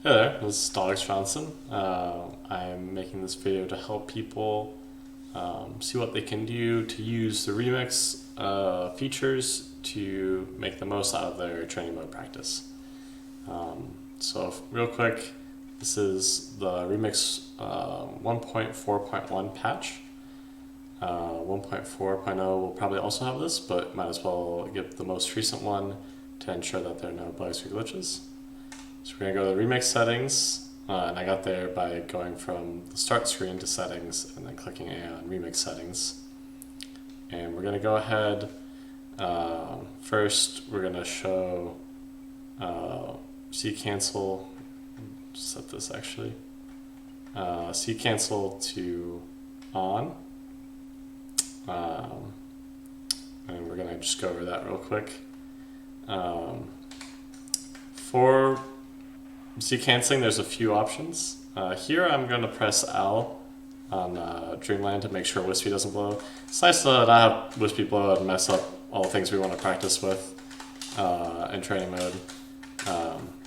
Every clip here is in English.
Hey there, this is Dogs Johnson. I'm making this video to help people see what they can do to use the Remix features to make the most out of their training mode practice. Real quick, this is the Remix 1.4.1 patch. 1.4.0 will probably also have this, but might as well get the most recent one to ensure that there are no bugs or glitches. So we're going to go to the Remix settings, and I got there by going from the start screen to settings and then clicking A on Remix settings. And we're going to go ahead, first we're going to show C cancel, set this actually, C cancel to on, and we're going to just go over that real quick. For C canceling, there's a few options. Here I'm going to press L on Dreamland to make sure Wispy doesn't blow. It's nice to not have Wispy blow and mess up all the things we want to practice with in training mode.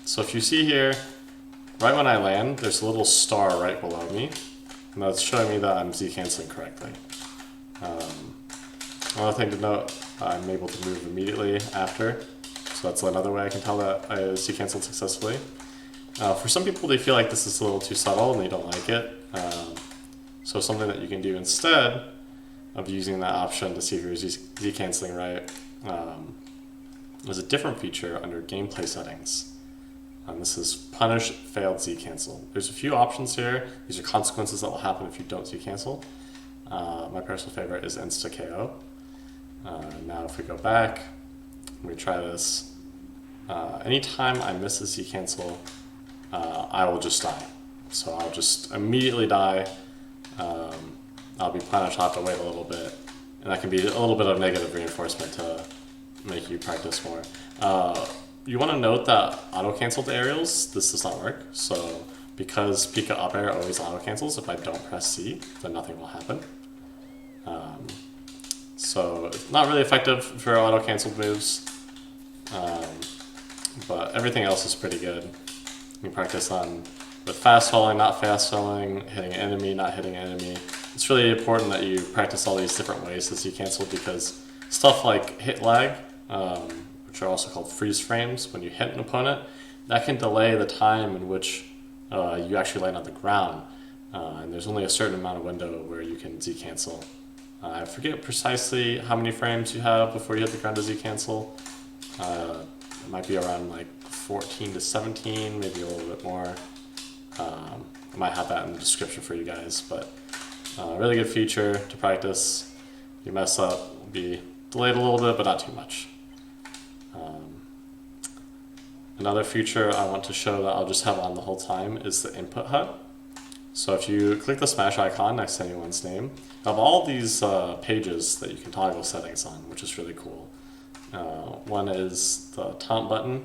So if you see here, right when I land, there's a little star right below me, and that's showing me that I'm Z canceling correctly. Another thing to note, I'm able to move immediately after, so that's another way I can tell that I Z canceled successfully. For some people, they feel like this is a little too subtle and they don't like it. So something that you can do instead of using that option to see if you're Z canceling right is a different feature under gameplay settings. This is punish failed Z cancel. There's a few options here. These are consequences that will happen if you don't Z cancel. My personal favorite is insta KO. Now if we go back, we try this. Anytime I miss a Z cancel, I will just die. So I'll just immediately die. I'll be punished, I'll have to wait a little bit. And that can be a little bit of negative reinforcement to make you practice more. You want to note that auto-cancel to aerials, this does not work. So because Pika up air always auto-cancels, if I don't press C, then nothing will happen. So it's not really effective for auto-canceled moves. But everything else is pretty good. You can practice on with fast falling, not fast falling, hitting enemy, not hitting enemy. It's really important that you practice all these different ways as you cancel, because stuff like hit lag, which are also called freeze frames, when you hit an opponent, that can delay the time in which you actually land on the ground. And there's only a certain amount of window where you can Z cancel. I forget precisely how many frames you have before you hit the ground to Z cancel. It might be around like 14 to 17, maybe a little bit more. I might have that in the description for you guys, but really good feature to practice. If you mess up, it'll be delayed a little bit, but not too much. Another feature I want to show that I'll just have on the whole time is the input HUD. So if you click the smash icon next to anyone's name, you have all these pages that you can toggle settings on, which is really cool. One is the taunt button.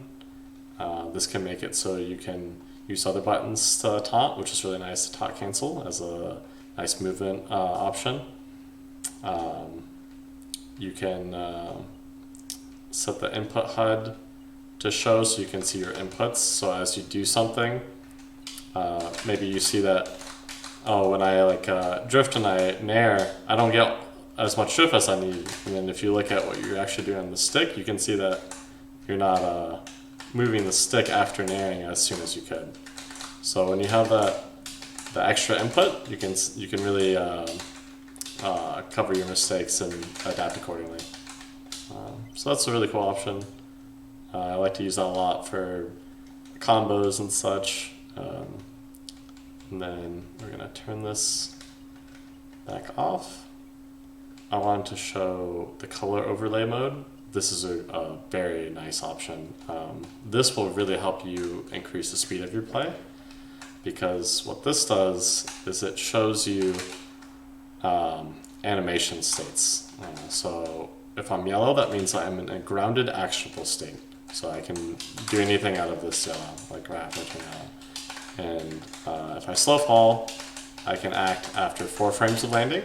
This can make it so you can use other buttons to taunt, which is really nice to taunt cancel as a nice movement option. You can set the input HUD to show so you can see your inputs. So as you do something, maybe you see that, oh, when I drift and I nair, I don't get as much drift as I need. And then if you look at what you're actually doing on the stick, you can see that you're not moving the stick after nairing as soon as you could. So when you have the extra input, you can really cover your mistakes and adapt accordingly. So that's a really cool option. I like to use that a lot for combos and such. And then we're gonna turn this back off. I wanted to show the color overlay mode. This is a very nice option. This will really help you increase the speed of your play, because what this does is it shows you animation states. So if I'm yellow, that means I'm in a grounded actionable state. So I can do anything out of this yellow, like right after I turn yellow. And if I slow fall, I can act after 4 frames of landing.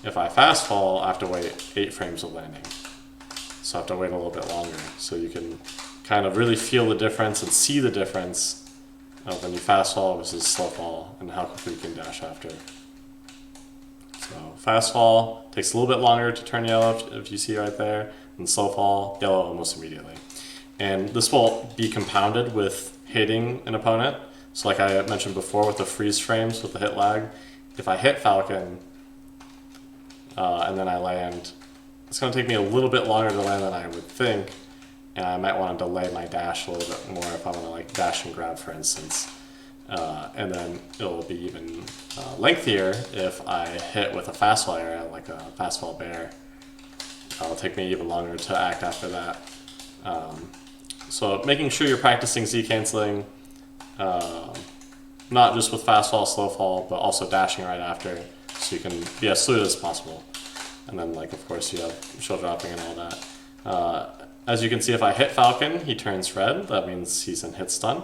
If I fast fall, I have to wait 8 frames of landing. So I have to wait a little bit longer. So you can kind of really feel the difference and see the difference when you fast fall versus slow fall and how quickly you can dash after. So fast fall takes a little bit longer to turn yellow if you see right there, and slow fall, yellow almost immediately. And this will be compounded with hitting an opponent. So like I mentioned before with the freeze frames with the hit lag, if I hit Falcon and then I land, it's going to take me a little bit longer to land than I would think, and I might want to delay my dash a little bit more if I want to like dash and grab, for instance. And then it'll be even lengthier if I hit with a fastball area, like a fastball bear. It'll take me even longer to act after that. So making sure you're practicing Z canceling, not just with fastball, slow fall, but also dashing right after, so you can be as fluid as possible. And then, like, of course, you have shield dropping and all that. As you can see, if I hit Falcon, he turns red. That means he's in hit stun.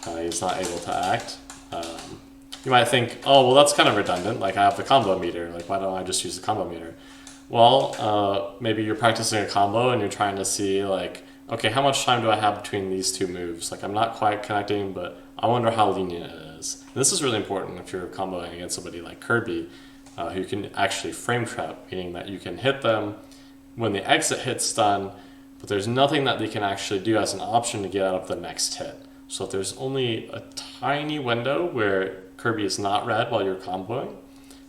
He's not able to act. You might think, oh, well, that's kind of redundant. Like, I have the combo meter. Like, why don't I just use the combo meter? Well, maybe you're practicing a combo and you're trying to see, like, okay, how much time do I have between these two moves? Like, I'm not quite connecting, but I wonder how lenient it is. And this is really important if you're comboing against somebody like Kirby, who can actually frame trap, meaning that you can hit them when the exit hits stun, but there's nothing that they can actually do as an option to get out of the next hit. So if there's only a tiny window where Kirby is not red while you're comboing,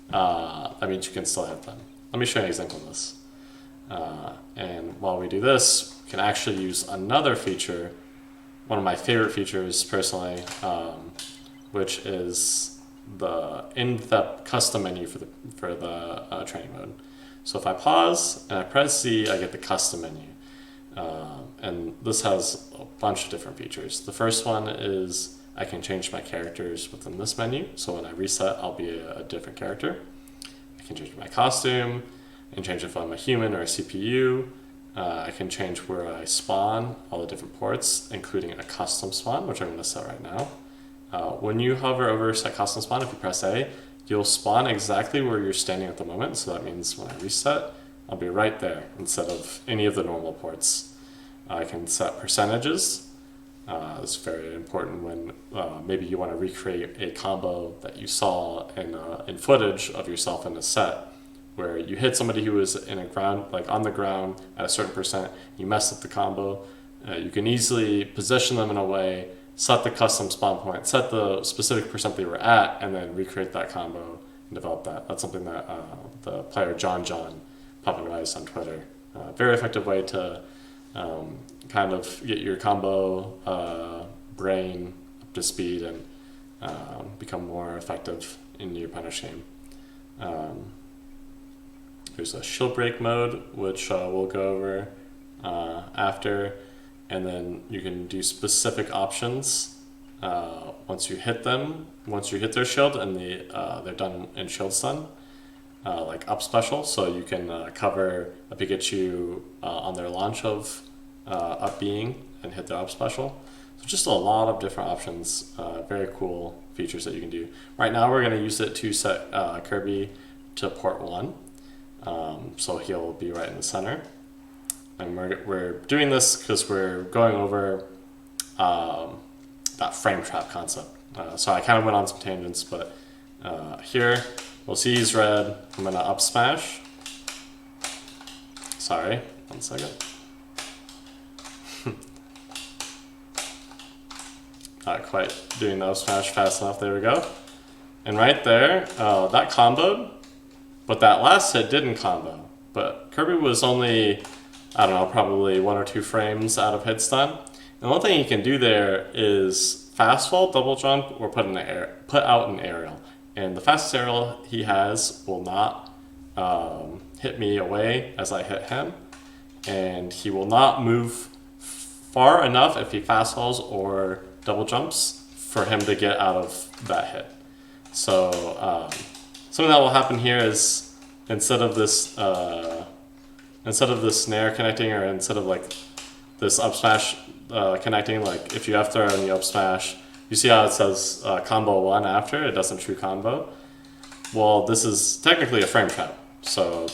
that means you can still hit them. Let me show you an example of this. And while we do this, we can actually use another feature, one of my favorite features personally, which is in the custom menu for the training mode. So if I pause and I press Z, I get the custom menu. And this has a bunch of different features. The first one is I can change my characters within this menu. So when I reset, I'll be a different character. I can change my costume and change if I'm a human or a CPU. I can change where I spawn, all the different ports, including a custom spawn, which I'm going to set right now. When you hover over set custom spawn, if you press A, you'll spawn exactly where you're standing at the moment. So that means when I reset, I'll be right there instead of any of the normal ports. I can set percentages. It's very important when maybe you want to recreate a combo that you saw in footage of yourself in a set, where you hit somebody who was in a ground, like on the ground at a certain percent, you messed up the combo. You can easily position them in a way, set the custom spawn point, set the specific percent they were at, and then recreate that combo and develop that. That's something that the player John popularized on Twitter. Very effective way to kind of get your combo brain up to speed and become more effective in your punish game. There's a shield break mode, which we'll go over after, and then you can do specific options once you hit them, once you hit their shield and they're done in shield stun, like up special, so you can cover a Pikachu on their launch of up being and hit their up special. So just a lot of different options, very cool features that you can do. Right now we're going to use it to set Kirby to port 1. So he'll be right in the center, and we're doing this because we're going over that frame trap concept. So I kind of went on some tangents, but here we'll see he's red. I'm gonna up smash. Sorry, 1 second. Not quite doing the up smash fast enough. There we go. And right there, that comboed. But that last hit didn't combo. But Kirby was only, I don't know, probably 1 or 2 frames out of hit stun. And one thing you can do there is fast fall, double jump, or put out an aerial. And the fastest aerial he has will not hit me away as I hit him. And he will not move far enough if he fast falls or double jumps for him to get out of that hit. So something that will happen here is instead of this snare connecting, or instead of like this up smash connecting, like if you F throw and you up smash, you see how it says combo 1 after, it doesn't true combo. Well, this is technically a frame trap. So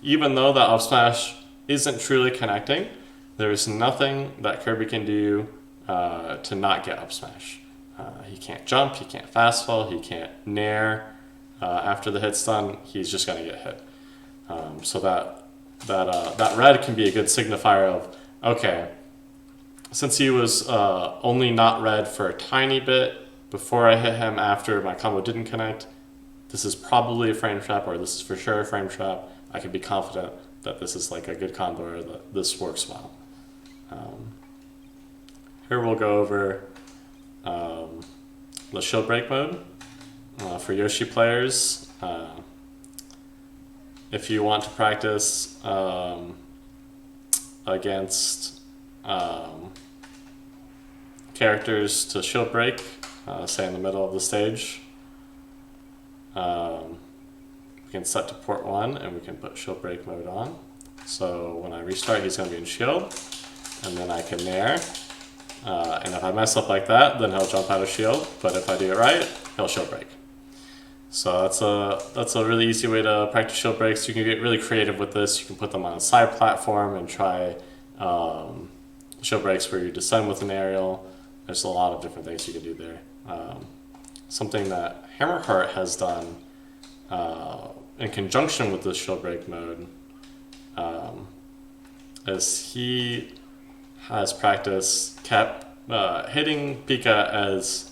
even though the up smash isn't truly connecting, there's nothing that Kirby can do to not get up smash. He can't jump, he can't fast fall, he can't nair. After the hit's done, he's just going to get hit. So that red can be a good signifier of, okay, since he was only not red for a tiny bit before I hit him after my combo didn't connect, this is probably a frame trap, or this is for sure a frame trap. I can be confident that this is like a good combo, or that this works well. Here we'll go over the shield break mode for Yoshi players. If you want to practice against characters to shield break, say in the middle of the stage, we can set to port 1 and we can put shield break mode on. So when I restart, he's going to be in shield, and then I can nair. And if I mess up like that, then he'll jump out of shield. But if I do it right, he'll shield break. So that's a really easy way to practice shield breaks. You can get really creative with this. You can put them on a side platform and try shield breaks where you descend with an aerial. There's a lot of different things you can do there. Something that Hammerheart has done in conjunction with this shield break mode is he has kept hitting Pika as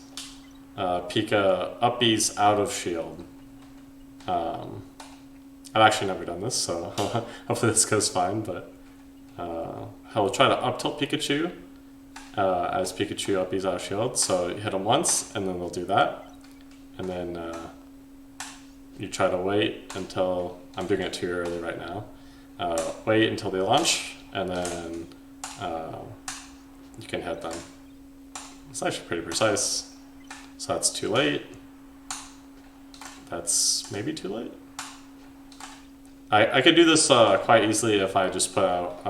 Pika uppies out of shield. I've actually never done this, so hopefully this goes fine, but he'll try to up tilt Pikachu as Pikachu uppies out of shield. So you hit him once, and then they'll do that. And then you try to wait until, I'm doing it too early right now, wait until they launch, and then you can hit them. It's actually pretty precise. So that's too late. That's maybe too late. I could do this quite easily if I just put out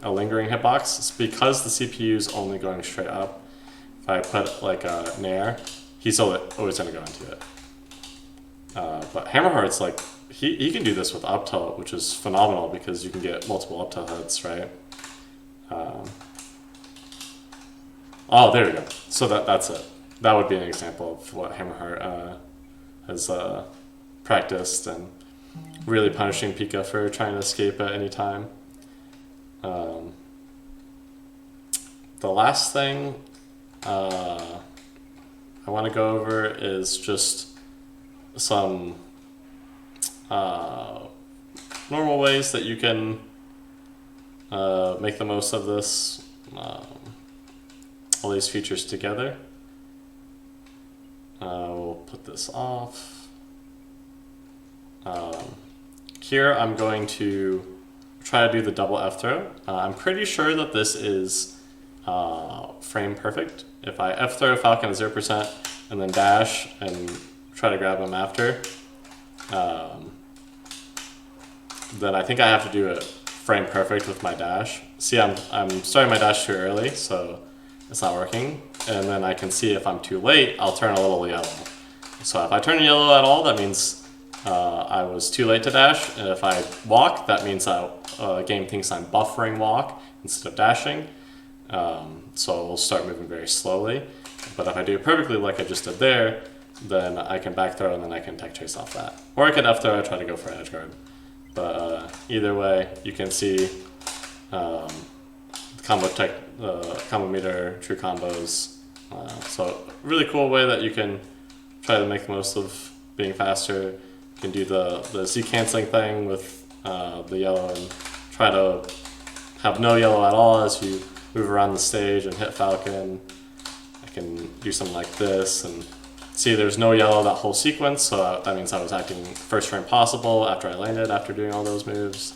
a lingering hitbox. It's because the CPU is only going straight up. If I put like a nair, he's always going to go into it. But Hammerheart's like, he can do this with up tilt, which is phenomenal because you can get multiple up tilt hits, right? Oh, there we go. So that's it. That would be an example of what Hammerheart has practiced and really punishing Pika for trying to escape at any time. The last thing I want to go over is just some normal ways that you can make the most of this, all these features together. We'll put this off. Here I'm going to try to do the double F throw. I'm pretty sure that this is frame perfect. If I F throw Falcon at 0% and then dash and try to grab him after, then I think I have to do it frame perfect with my dash. See, I'm starting my dash too early, so it's not working. And then I can see if I'm too late, I'll turn a little yellow. So if I turn yellow at all, that means I was too late to dash. And if I walk, that means game thinks I'm buffering walk instead of dashing. So we'll start moving very slowly. But if I do it perfectly like I just did there, then I can back throw and then I can tech chase off that. Or I could F throw, try to go for edge guard. But either way, you can see combo meter, true combos. So really cool way that you can try to make the most of being faster. You can do the Z canceling thing with the yellow and try to have no yellow at all as you move around the stage and hit Falcon. I can do something like this and see there's no yellow that whole sequence, so that means I was acting first frame possible after I landed, after doing all those moves.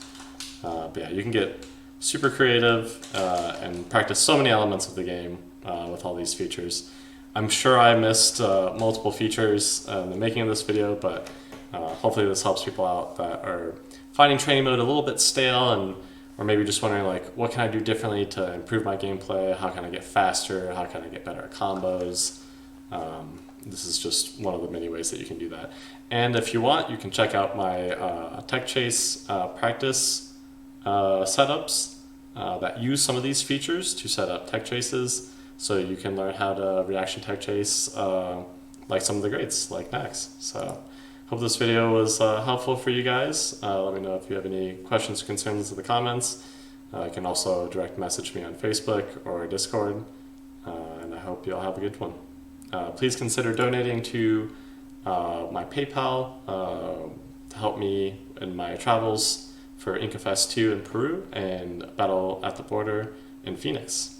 But yeah, you can get super creative and practice so many elements of the game with all these features. I'm sure I missed multiple features in the making of this video, but hopefully this helps people out that are finding training mode a little bit stale or maybe just wondering like, what can I do differently to improve my gameplay? How can I get faster? How can I get better at combos? This is just one of the many ways that you can do that. And if you want, you can check out my Tech Chase practice setups that use some of these features to set up tech chases. so you can learn how to reaction tech chase like some of the greats, like Max. So hope this video was helpful for you guys. Let me know if you have any questions or concerns in the comments. You can also direct message me on Facebook or Discord, and I hope you all have a good one. Please consider donating to my PayPal to help me in my travels for IncaFest 2 in Peru and Battle at the Border in Phoenix.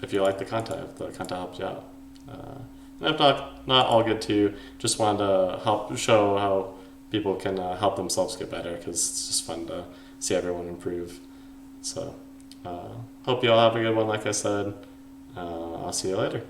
If you like the content, if the content helps you out. And if not all good too. Just wanted to help show how people can help themselves get better, because it's just fun to see everyone improve. So hope you all have a good one, like I said. I'll see you later.